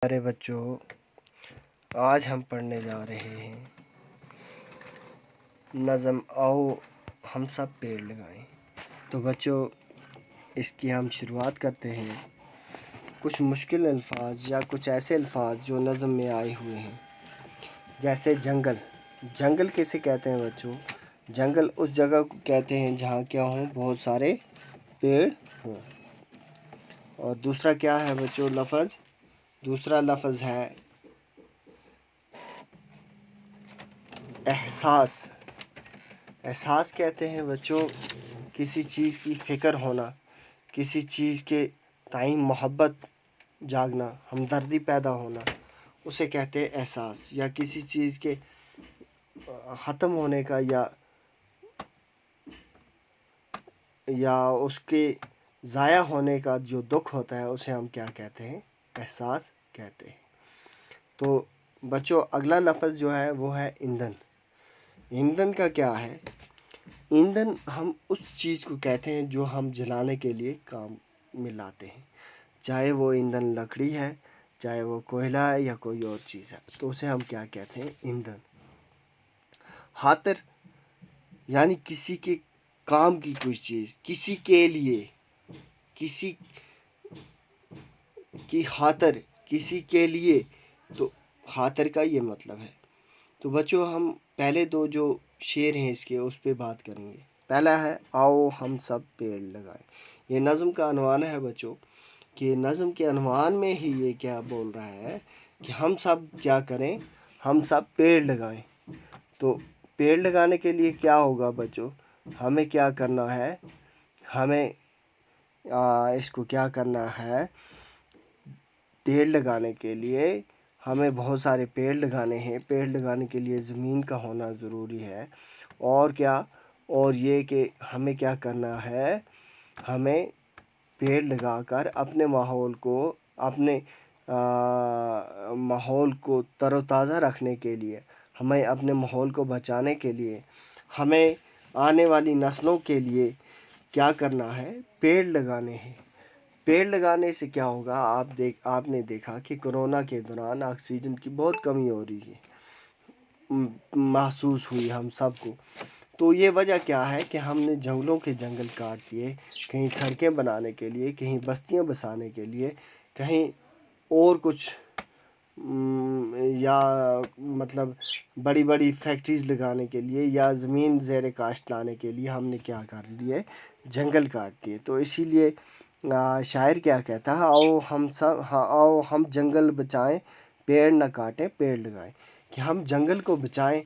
پیارے بچوں، آج ہم پڑھنے جا رہے ہیں نظم آؤ ہم سب پیڑ لگائیں۔ تو بچوں، اس کی ہم شروعات کرتے ہیں۔ کچھ مشکل الفاظ یا کچھ ایسے الفاظ جو نظم میں آئے ہوئے ہیں، جیسے جنگل۔ جنگل کیسے کہتے ہیں بچوں؟ جنگل اس جگہ کو کہتے ہیں جہاں کیا ہوں، بہت سارے پیڑ ہوں۔ اور دوسرا کیا ہے بچوں لفظ؟ دوسرا لفظ ہے احساس۔ احساس کہتے ہیں بچوں کسی چیز کی فکر ہونا، کسی چیز کے تئیں محبت جاگنا، ہمدردی پیدا ہونا، اسے کہتے ہیں احساس۔ یا کسی چیز کے ختم ہونے کا یا اس کے ضائع ہونے کا جو دکھ ہوتا ہے، اسے ہم کیا کہتے ہیں؟ احساس کہتے ہیں۔ تو بچوں، اگلا لفظ جو ہے وہ ہے ایندھن۔ ایندھن کا کیا ہے؟ ایندھن ہم اس چیز کو کہتے ہیں جو ہم جلانے کے لیے کام میں لاتے ہیں، چاہے وہ ایندھن لکڑی ہے، چاہے وہ کوئلہ ہے یا کوئی اور چیز ہے، تو اسے ہم کیا کہتے ہیں؟ ایندھن۔ خاطر یعنی کسی کے کام کی کوئی چیز، کسی کے لیے، کسی کی خاطر، کسی کے لیے، تو خاطر کا یہ مطلب ہے۔ تو بچوں، ہم پہلے دو جو شعر ہیں اس کے، اس پہ بات کریں گے۔ پہلا ہے آؤ ہم سب پیڑ لگائیں۔ یہ نظم کا عنوان ہے بچوں، کہ نظم کے عنوان میں ہی یہ کیا بول رہا ہے کہ ہم سب کیا کریں؟ ہم سب پیڑ لگائیں۔ تو پیڑ لگانے کے لیے کیا ہوگا بچوں؟ ہمیں کیا کرنا ہے؟ ہمیں اس کو کیا کرنا ہے؟ پیڑ لگانے کے لیے ہمیں بہت سارے پیڑ لگانے ہیں۔ پیڑ لگانے کے لیے زمین کا ہونا ضروری ہے۔ اور کیا؟ اور یہ کہ ہمیں کیا کرنا ہے؟ ہمیں پیڑ لگا کر اپنے ماحول کو تر و تازہ رکھنے کے لیے، ہمیں اپنے ماحول کو بچانے کے لیے، ہمیں آنے والی نسلوں کے لیے کیا کرنا ہے؟ پیڑ لگانے ہیں۔ پیڑ لگانے سے کیا ہوگا؟ آپ نے دیکھا کہ کرونا کے دوران آکسیجن کی بہت کمی ہو رہی ہے، محسوس ہوئی ہم سب کو۔ تو یہ وجہ کیا ہے کہ ہم نے جنگلوں کے جنگل کاٹ دیے، کہیں سڑکیں بنانے کے لیے، کہیں بستیاں بسانے کے لیے، کہیں اور کچھ یا مطلب بڑی بڑی فیکٹریز لگانے کے لیے، یا زمین زیر کاشت لانے کے لیے ہم نے کیا کر لیے؟ جنگل کاٹ دیے۔ تو اسی لیے شاعر کیا کہتا ہے؟ آؤ ہم جنگل بچائیں، پیڑ نہ کاٹیں، پیڑ لگائیں۔ کہ ہم جنگل کو بچائیں،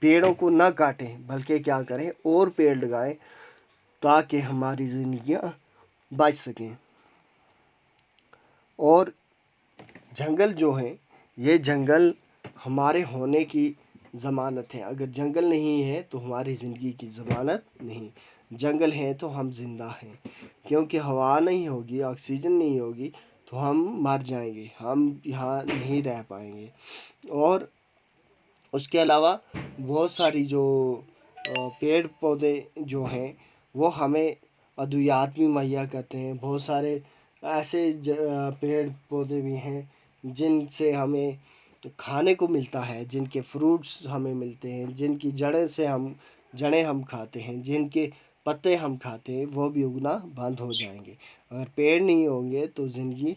پیڑوں کو نہ کاٹیں، بلکہ کیا کریں؟ اور پیڑ لگائیں تاکہ ہماری زندگیاں بچ سکیں۔ اور جنگل جو ہیں، یہ جنگل ہمارے ہونے کی ضمانت ہے۔ اگر جنگل نہیں ہے تو ہماری زندگی کی ضمانت نہیں۔ جنگل ہیں تو ہم زندہ ہیں، کیونکہ ہوا نہیں ہوگی، آکسیجن نہیں ہوگی تو ہم مر جائیں گے، ہم یہاں نہیں رہ پائیں گے۔ اور اس کے علاوہ بہت ساری جو پیڑ پودے جو ہیں وہ ہمیں ادویات بھی مہیا کرتے ہیں۔ بہت سارے ایسے پیڑ پودے بھی ہیں جن سے ہمیں کھانے کو ملتا ہے، جن کے فروٹس ہمیں ملتے ہیں، جن کی جڑیں ہم کھاتے ہیں، جن کے پتے ہم کھاتے ہیں، وہ بھی اگنا بند ہو جائیں گے۔ اگر پیڑ نہیں ہوں گے تو زندگی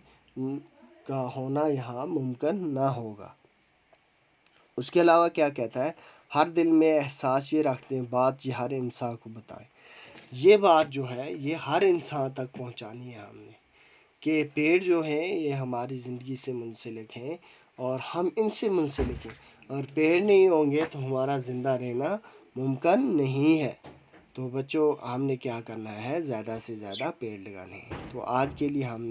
کا ہونا یہاں ممکن نہ ہوگا۔ اس کے علاوہ کیا کہتا ہے؟ ہر دل میں احساس یہ رکھتے ہیں، بات یہ ہر انسان کو بتائیں۔ یہ بات جو ہے یہ ہر انسان تک پہنچانی ہے ہم نے، کہ پیڑ جو ہیں یہ ہماری زندگی سے منسلک ہیں اور ہم ان سے منسلک ہیں۔ اور پیڑ نہیں ہوں گے تو ہمارا زندہ رہنا ممکن نہیں ہے۔ تو بچوں، ہم نے کیا کرنا ہے؟ زیادہ سے زیادہ پیڑ لگانے ہیں۔ تو آج کے لیے ہم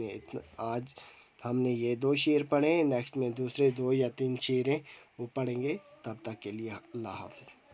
نے یہ 2 شعر پڑھے ہیں۔ نیکسٹ میں دوسرے 2 یا 3 شعر ہیں وہ پڑھیں گے۔ تب تک کے لیے اللہ حافظ۔